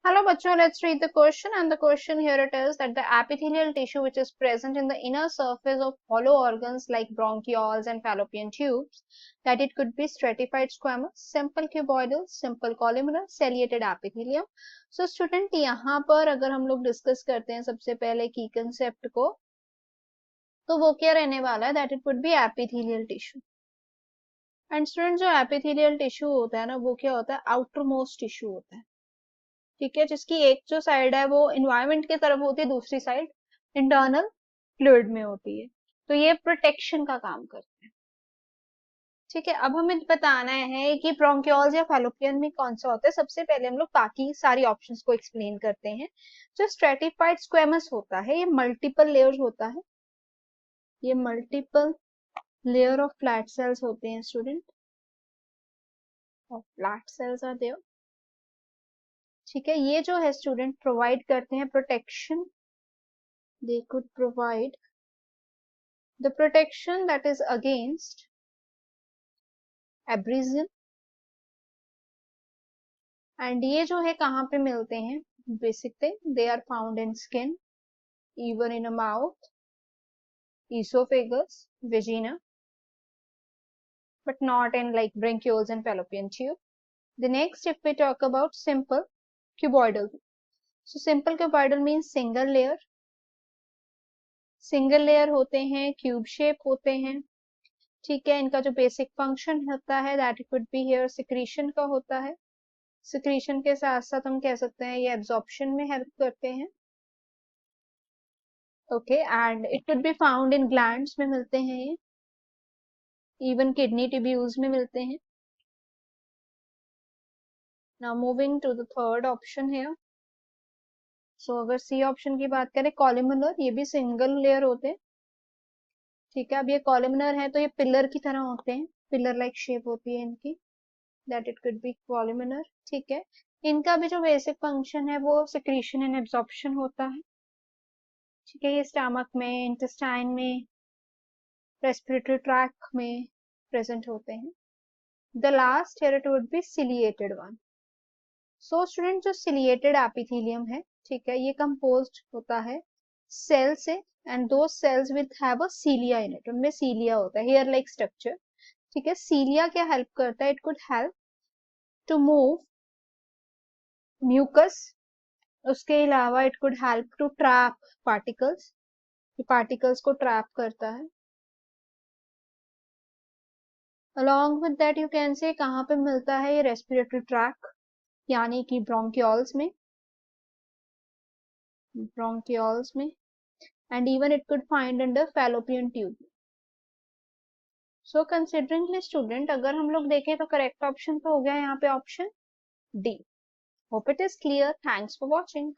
Hello bachcho, let's read the question, and the question here it is that the epithelial tissue which is present in the inner surface of hollow organs like bronchioles and fallopian tubes, that it could be stratified squamous, simple cuboidal, simple columnar, ciliated epithelium. So student यहाँ पर अगर हम लोग discuss करते हैं सबसे पहले की कंसेप्ट को, तो वो क्या रहने वाला है, that it would be epithelial tissue. And student जो एपिथेलियल टिश्यू होता है ना, वो क्या होता है, आउटर मोस्ट टिश्यू होता है. ठीक है, जिसकी एक जो साइड है वो इन्वायरमेंट की तरफ होती है, दूसरी साइड इंटरनल फ्लूइड में होती है. तो ये प्रोटेक्शन का काम करते हैं. ठीक है, अब हमें बताना है कि ब्रोंकियोल्स या फैलोपियन में कौन सा होता है. सबसे पहले हम लोग बाकी सारी ऑप्शंस को एक्सप्लेन करते हैं. जो स्ट्रेटिफाइड स्क्वेमस होता है, ये मल्टीपल लेयर्स होता है. ये multiple layer of flat sales होते हैं स्टूडेंट, और फ्लैट सेल्स आर देयर. ठीक है, ये जो है स्टूडेंट प्रोवाइड करते हैं protection. They could provide the protection that is against abrasion. And ये जो है कहाँ पे मिलते हैं, basic thing, they are found in skin, even in a mouth, esophagus, vagina, but not in like bronchioles and fallopian tube. The next, if we talk about simple cuboidal, so simple cuboidal means single layer. Single layer होते हैं, cube shape होते हैं. ठीक है, इनका जो basic function होता है that it would be here secretion का होता है. सिक्रीशन के साथ साथ हम कह सकते हैं ये एब्जॉर्प्शन में हेल्प करते हैं. Okay, and it would be found in glands में मिलते हैं ये, इवन किडनी ट्यूब्यूल्स में मिलते हैं. Now moving to the third option है. सो अगर सी ऑप्शन की बात करें, कॉलमनर, ये भी सिंगल लेयर होते हैं. ठीक है, अब ये कॉलमनर है तो ये पिलर की तरह होते हैं, पिलर लाइक शेप होती है इनकी, that it could be columnar. ठीक है, इनका भी जो बेसिक फंक्शन है वो सिक्रीशन एंड एब्जॉर्प्शन होता है. ठीक है, ये स्टमक में, इंटेस्टाइन में, रेस्पिरेटरी ट्रैक में प्रेजेंट होते हैं. The last here it would be ciliated one. So student जो सिलिएटेड एपिथेलियम है, ठीक है, ये कंपोज्ड होता है सेल से, एंड दो cells with have a cilia in it, उनमें सीलिया होता है, हेयर लाइक स्ट्रक्चर. ठीक है, सीलिया क्या हेल्प करता है, it could help to move mucus. उसके अलावा it could help to trap particles, particles को ट्रैप करता है. Along with that you can say कहाँ पे मिलता है ये, रेस्पिरेटरी ट्रैक यानी कि ब्रोंकियोल्स में, ब्रोंकियोल्स में, and even it could find under fallopian tube. So consideringly student अगर हम लोग देखें तो करेक्ट ऑप्शन तो हो गया यहाँ पे option D. Hope it is clear. Thanks for watching.